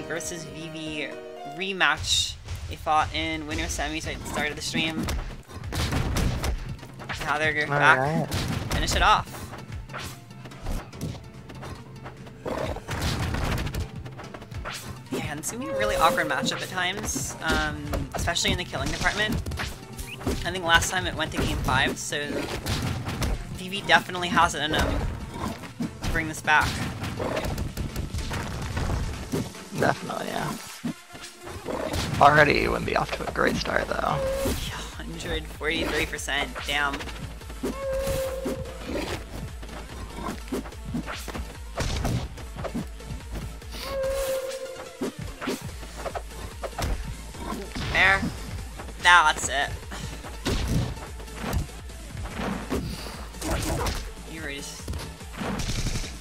versus VV rematch. They fought in winner semis at the start of the stream. Now they're going back, finish it off. Yeah, and it's gonna be a really awkward matchup at times, especially in the killing department. I think last time it went to game 5, so VV definitely has it in them to bring this back. Definitely, yeah. Already Whimby off to a great start, though. 143%, damn. There. That's it. You ready to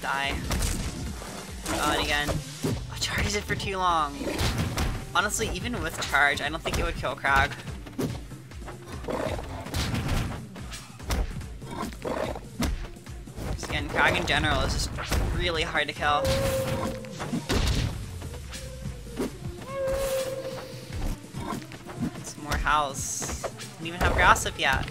die. Oh, and again. I charged it for too long. Honestly, even with charge, I don't think it would kill Kragg. Just again, Kragg in general is just really hard to kill. Some more house. Didn't even have grass up yet.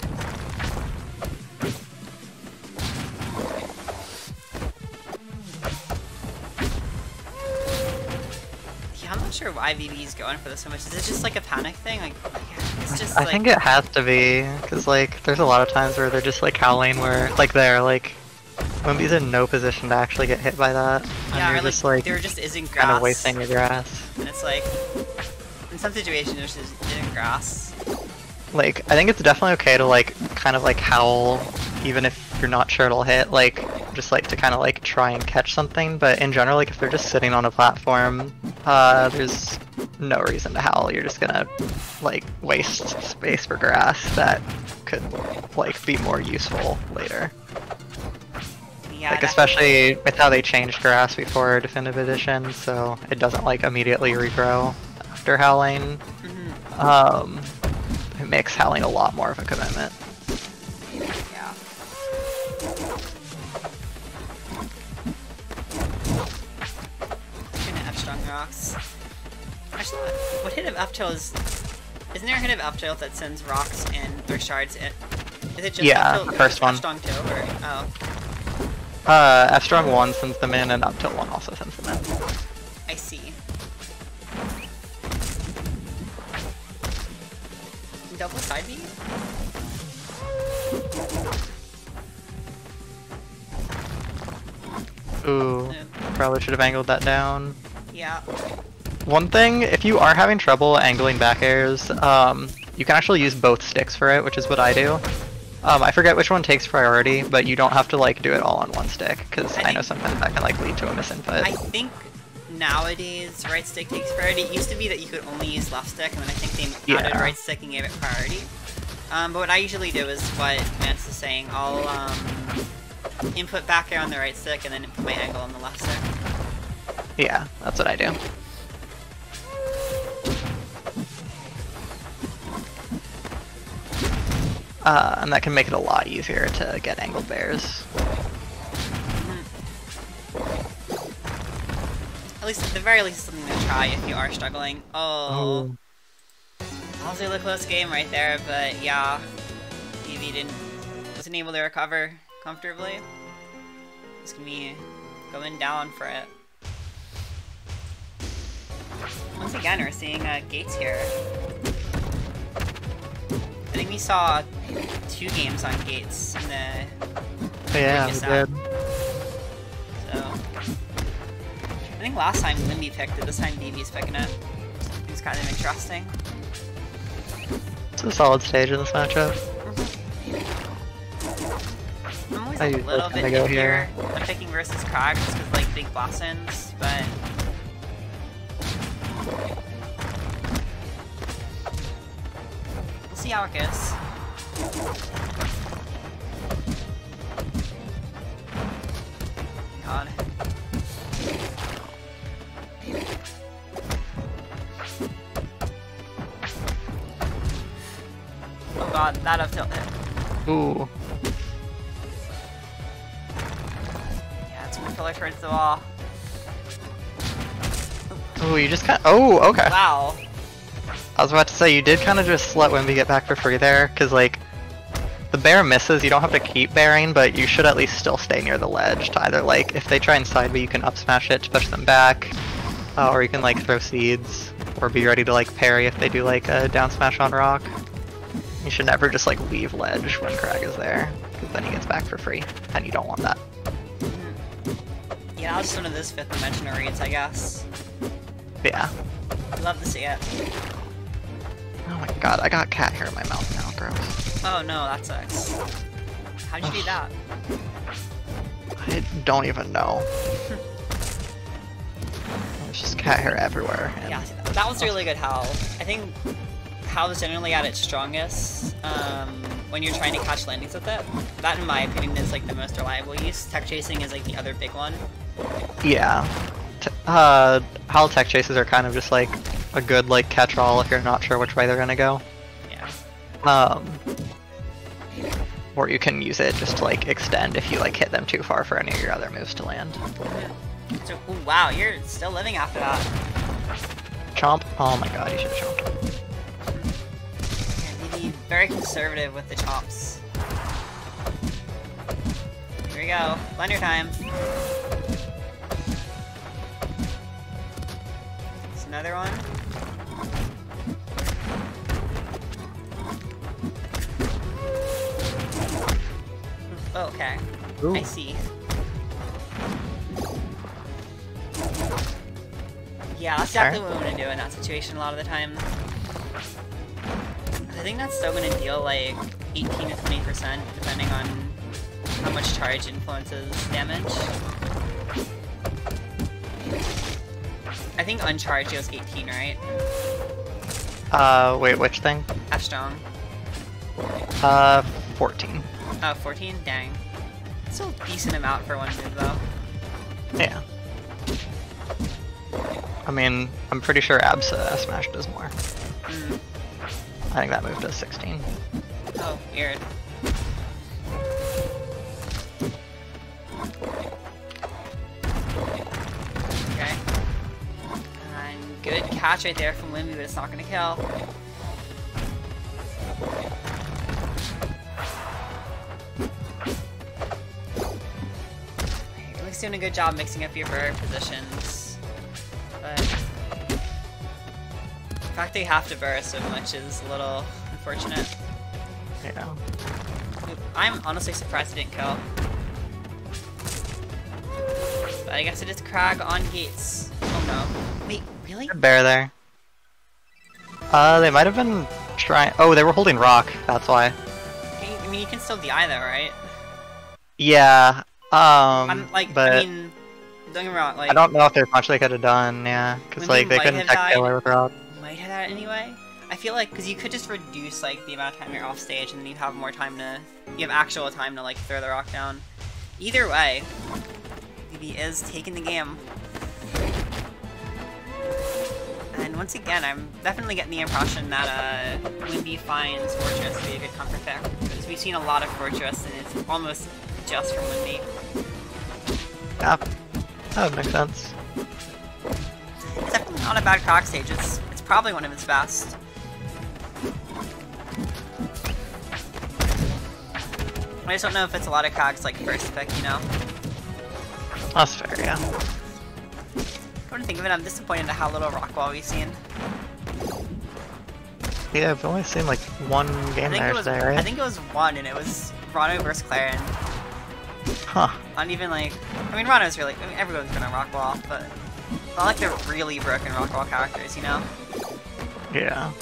I'm not sure why VV's going for this so much. Is it just like a panic thing? Like, it's just I think it has to be, because like, there's a lot of times where they're just like howling where, like Whimby's in no position to actually get hit by that. And yeah, you're or just like, there just isn't grass. kind of wasting your grass. And it's like, in some situations there's just isn't grass. Like, I think it's definitely okay to like, kind of like howl, even if you're not sure it'll hit, like, just like to kind of like try and catch something, but in general, like if they're just sitting on a platform, there's no reason to howl. You're just gonna like waste space for grass that could like be more useful later. Yeah, like especially with how they changed grass before Definitive Edition, so it doesn't like immediately regrow after howling. It makes howling a lot more of a commitment. Yeah. Rocks. Actually, what hit of up-tilt is... Isn't there a hit of up-tilt that sends rocks and or shards in? Is it just the first one. F-strong 2 or... Oh. F-strong 1 sends them in and up-tilt 1 also sends them in. I see. Double side B? Ooh, probably should have angled that down. Yeah. One thing, if you are having trouble angling back airs, you can actually use both sticks for it, which is what I do. I forget which one takes priority, but you don't have to like do it all on one stick, because I know sometimes that can like lead to a misinput. I think nowadays right stick takes priority. It used to be that you could only use left stick, and then I think they added right stick and gave it priority. But what I usually do is what Vance is saying. I'll input back air on the right stick, and then input my angle on the left stick. Yeah, that's what I do. And that can make it a lot easier to get angled bears. At least, at the very least, something to try if you are struggling. Oh. That was a really close game right there, but yeah. VV wasn't able to recover comfortably. It's gonna be going down for it. Once again, we're seeing gates here. I think we saw 2 games on gates in the yeah, we did. So I think last time Whimby picked it, this time VV's picking it. It's kind of interesting. It's a solid stage in this matchup. I'm always a little bit here. I'm picking versus Kragg just because like big boss ends, but we'll see how it goes. God. Oh god, that up tilt hit. Ooh. Yeah, it's gonna filler towards the wall. Oh, you just kind of... Oh, okay. Wow. I was about to say, you did kind of just let Whimby get back for free there, because, like, the bear misses, you don't have to keep bearing, but you should at least still stay near the ledge to either, like, if they try and side B, you can up smash it to push them back, or you can, like, throw seeds, or be ready to, like, parry if they do, like, a down smash on rock. You should never just, like, leave ledge when Kragg is there, because then he gets back for free, and you don't want that. Yeah, I'll just one of those 5th dimensional reads, I guess. Yeah. Love to see it. Oh my god, I got cat hair in my mouth now, gross. Oh no, that sucks. How'd you do that? I don't even know. There's just cat hair everywhere. Yeah, that was really good Howl. I think Howl is generally at its strongest when you're trying to catch landings with it. That, in my opinion, is like the most reliable use. Tech chasing is like the other big one. Yeah. Howl tech chases are kind of just like a good like catch-all if you're not sure which way they're gonna go. Yeah. Or you can use it just to like extend if you like hit them too far for any of your other moves to land. So, ooh, wow, you're still living after that. Chomp. Oh my god, you should have chomped. Yeah, be very conservative with the chomps. Here we go. Blender time. It's another one. Oh, okay. Ooh. I see. Yeah, that's exactly what we want to do in that situation a lot of the time. I think that's still going to deal like 18 to 20% depending on how much charge influences damage. I think uncharged goes 18, right? Wait, which thing? F strong. 14. Oh, 14? Dang. Still a decent amount for one move, though. Yeah. I mean, I'm pretty sure Abs Smash does more. Mm. I think that move does 16. Oh, weird. Okay. And good catch right there from Whimby, but it's not gonna kill. He's doing a good job mixing up your bird positions. But the fact that you have to burst so much is a little unfortunate. Yeah. I'm honestly surprised it didn't kill. But I guess it is Kragg on gates. Oh no. Wait, really? Bear there. They might have been trying. Oh, they were holding rock. That's why. I mean, you can still DI though, right? Yeah. I'm like, but I mean, don't get me wrong. Like, I don't know if there's much they could have done. Yeah, because like they couldn't tech killer with rock. Might have that anyway. I feel like because you could just reduce like the amount of time you're off stage, and then you'd have more time to. You have actual time to like throw the rock down. Either way, DB is taking the game. And once again, I'm definitely getting the impression that Whimby finds Fortress to be a good comfort pick. Because we've seen a lot of Fortress, and it's almost just from Whimby. Yeah, that would make sense. It's definitely not a bad Kragg stage. It's probably one of its best. I just don't know if it's a lot of Kragg's like first pick, you know? That's fair, yeah. Come to think of it, I'm disappointed at how little Rockwall we've seen. Yeah, I've only seen like one game there today, right? I think it was one, and it was Rano versus Claren. Huh. Not even like, I mean, Rano's really, I mean, everyone's gonna Rockwall, but not like they're really broken Rockwall characters, you know? Yeah.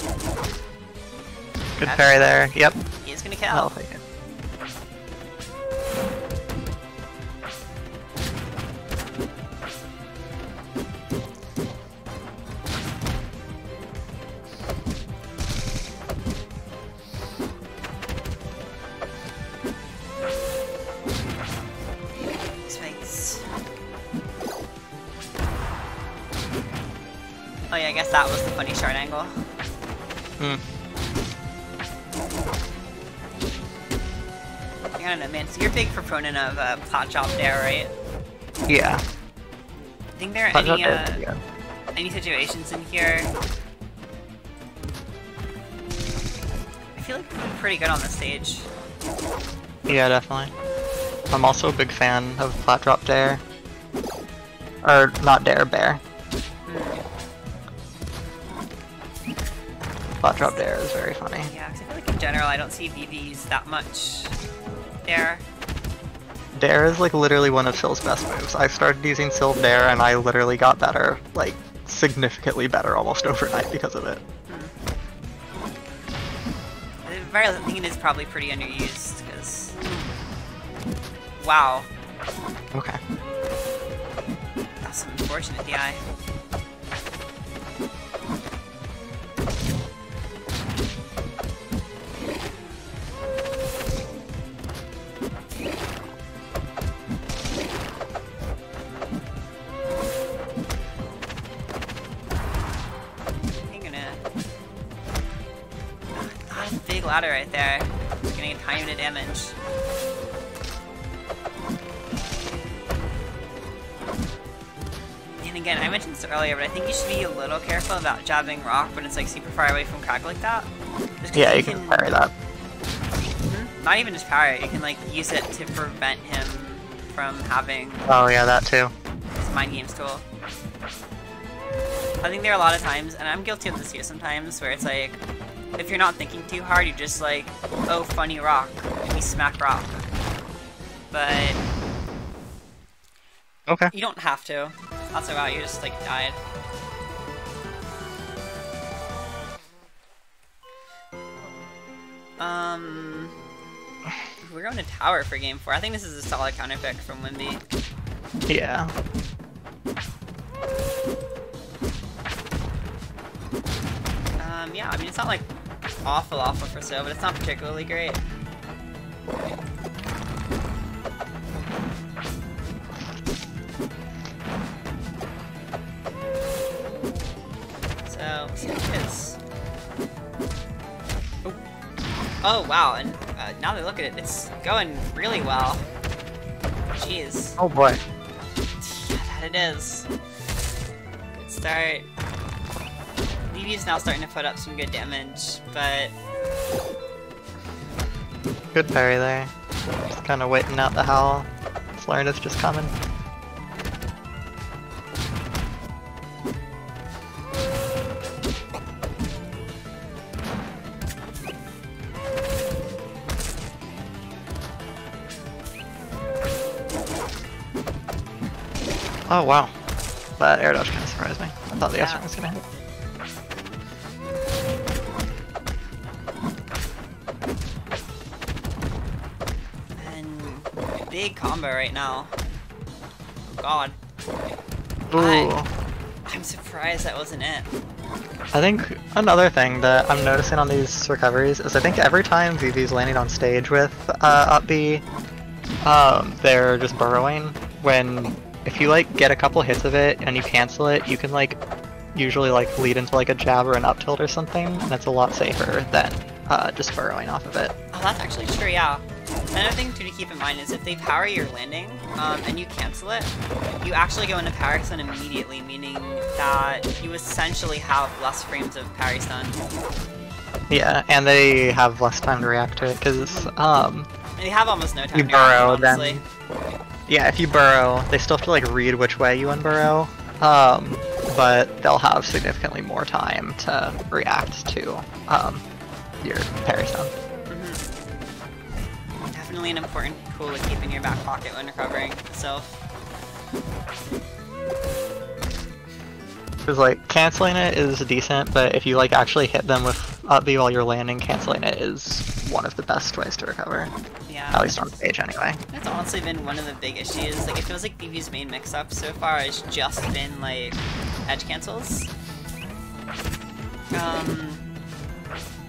Good parry there. Yep. He's gonna kill. I'll take it. Oh yeah, I guess that was the funny short angle. Hmm. I don't know, man. So you're a big proponent of pot chop there, right? Yeah. I think there are any any situations in here. I feel like we're pretty good on the stage. Yeah, definitely. I'm also a big fan of flat drop dare. Or, not dare, bear. Flat drop dare is very funny. Yeah, because I feel like in general I don't see VVs that much dare. Dare is like literally one of Sylv's best moves. I started using Sylv dare and I literally got better, like significantly better almost overnight because of it. I think it is probably pretty underused, because... Wow. Okay. That's unfortunate, DI. Big ladder right there. Getting a tiny bit of damage. And again, I mentioned this earlier, but I think you should be a little careful about jabbing rock when it's like super far away from Kragg like that. Yeah, you can parry that. Not even just parry, you can like use it to prevent him from having... Oh yeah, that too. His mind games tool. I think there are a lot of times, and I'm guilty of this too sometimes, where it's like, if you're not thinking too hard, you just like, oh, funny rock, and we smack rock. But... Okay. You don't have to. That's about you just like died. We're going to tower for game 4. I think this is a solid counter pick from Whimby. Yeah. Yeah, I mean, it's not like awful for Sylv, but it's not particularly great. So, Sylv is... Oh, wow, and now that I look at it, it's going really well. Jeez. Oh boy. Yeah, that it is. Good start. Levy's now starting to put up some good damage, but... Good parry there. Just kind of waiting out the howl. Florina's just coming. Oh wow. That air dodge kind of surprised me. I thought the S was gonna hit. And big combo right now. Oh god. Ooh. I'm surprised that wasn't it. I think another thing that I'm noticing on these recoveries is I think every time VV's landing on stage with up B, they're just burrowing. When if you like get a couple hits of it and you cancel it, you can like usually like lead into like a jab or an up tilt or something, and that's a lot safer than just burrowing off of it. Oh, that's actually true, yeah. Another thing too to keep in mind is if they power your landing, and you cancel it, you actually go into parry stun immediately, meaning that you essentially have less frames of parry stun. Yeah, and they have less time to react to it, because they have almost no time you to react, burrow, honestly. then yeah, if you burrow, they still have to like read which way you unburrow, but they'll have significantly more time to react to your parry stun. Definitely an important tool to keep in your back pocket when recovering itself. Because like canceling it is decent, but if you like actually hit them with up B while you're landing, canceling it is one of the best ways to recover. Yeah. At least on stage anyway. That's honestly been one of the big issues. Like it feels like BB's main mix-up so far has just been like edge cancels.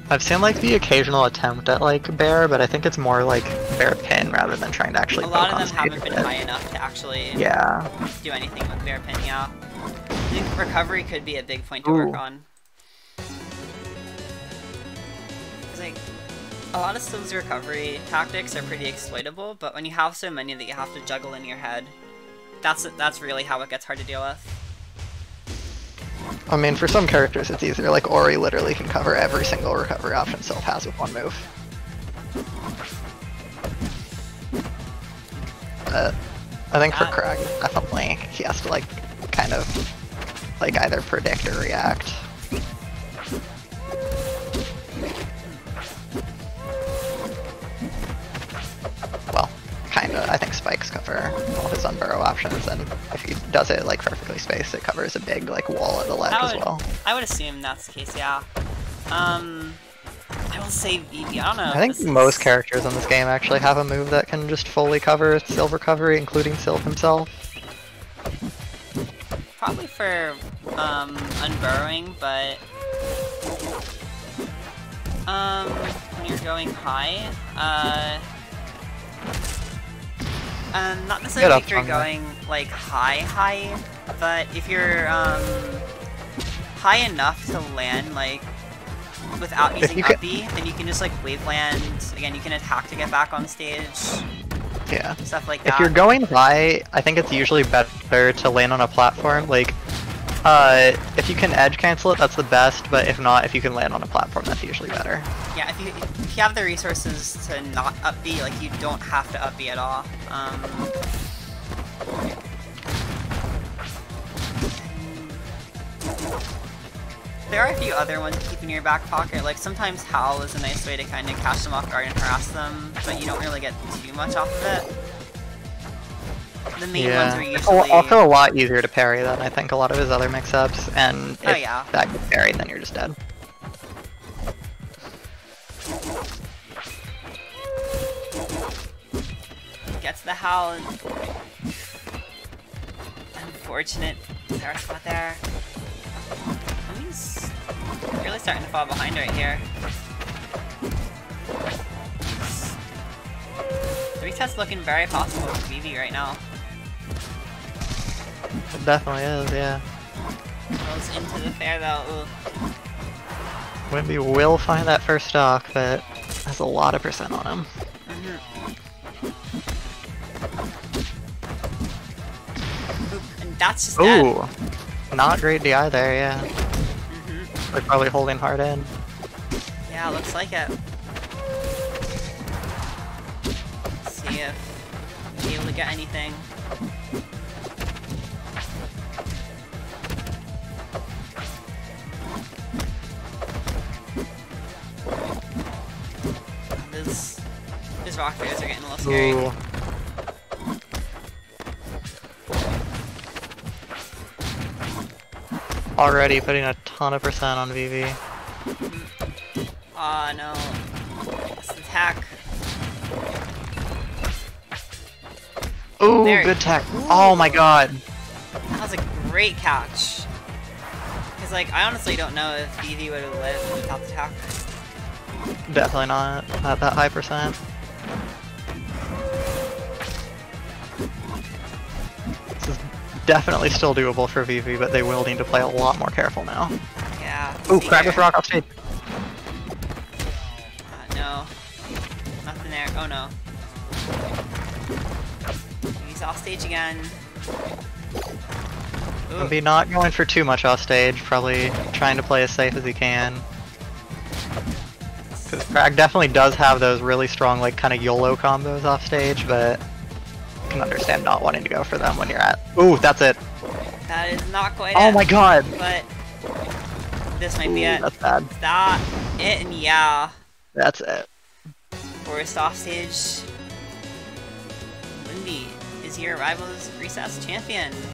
I've seen like the occasional attempt at like bear, but I think it's more like bear pin rather than trying to actually. A lot of them haven't been high enough to actually do anything with bear pin. Yeah, I think recovery could be a big point to work on. It's like a lot of Sylv's recovery tactics are pretty exploitable, but when you have so many that you have to juggle in your head, that's really how it gets hard to deal with. I mean, for some characters it's easier, like Ori literally can cover every single recovery option Sylv has with one move. I think for Kragg, definitely, he has to like, kind of, like either predict or react. Well, kinda. I think spikes cover all his unburrow options, and if he does it like perfectly spaced, it covers a big like wall at the ledge as well. I would assume that's the case, yeah. I will say VV, I don't know. I think most characters in this game actually have a move that can just fully cover Sylv recovery, including Sylv himself. Probably for unburrowing, but when you're going high, not necessarily if you're going like high, but if you're high enough to land like without using up B, then you can just like wave land. Again, you can attack to get back on stage. Yeah. Stuff like that. If you're going high, I think it's usually better to land on a platform. Like, if you can edge cancel it, that's the best. But if not, if you can land on a platform, that's usually better. Yeah, if you have the resources to not up B, like you don't have to up B at all. There are a few other ones to keep in your back pocket, like sometimes Howl is a nice way to kind of catch them off guard and harass them, but you don't really get too much off of it. The main ones are usually... Also a lot easier to parry than I think a lot of his other mix-ups, and if that gets parried, then you're just dead. Gets the Howl and... Unfortunate tower spot there. He's really starting to fall behind right here. The reset's looking very possible with VV right now. It definitely is, yeah. Goes into the fair though. Ooh. Whimby will find that first stock, but has a lot of percent on him. Ooh, and that's just dead. Not great DI there, yeah. They're probably holding hard in. Yeah, looks like it. Let's see if we'll be able to get anything. These rock bears are getting a little scary. Ooh. Already putting a ton of percent on VV. Aw, no. Let's attack. Ooh, good tech. Oh my god. That was a great catch. Because, like, I honestly don't know if VV would have lived without the attack. Definitely not at that high percent. This is definitely still doable for VV, but they will need to play a lot more careful now. Yeah. Ooh, Kragg with rock off stage. No. Nothing there. Oh no. He's off stage again. Maybe not going for too much off stage, probably trying to play as safe as he can. Because Kragg definitely does have those really strong, like, kind of YOLO combos off stage, but I can understand not wanting to go for them when you're at... Ooh, that's it! That is not quite Oh it. my god! But this might be it. That's bad. That, it, and yeah. That's it. Forest off stage. Whimby is your Rivals Recess champion.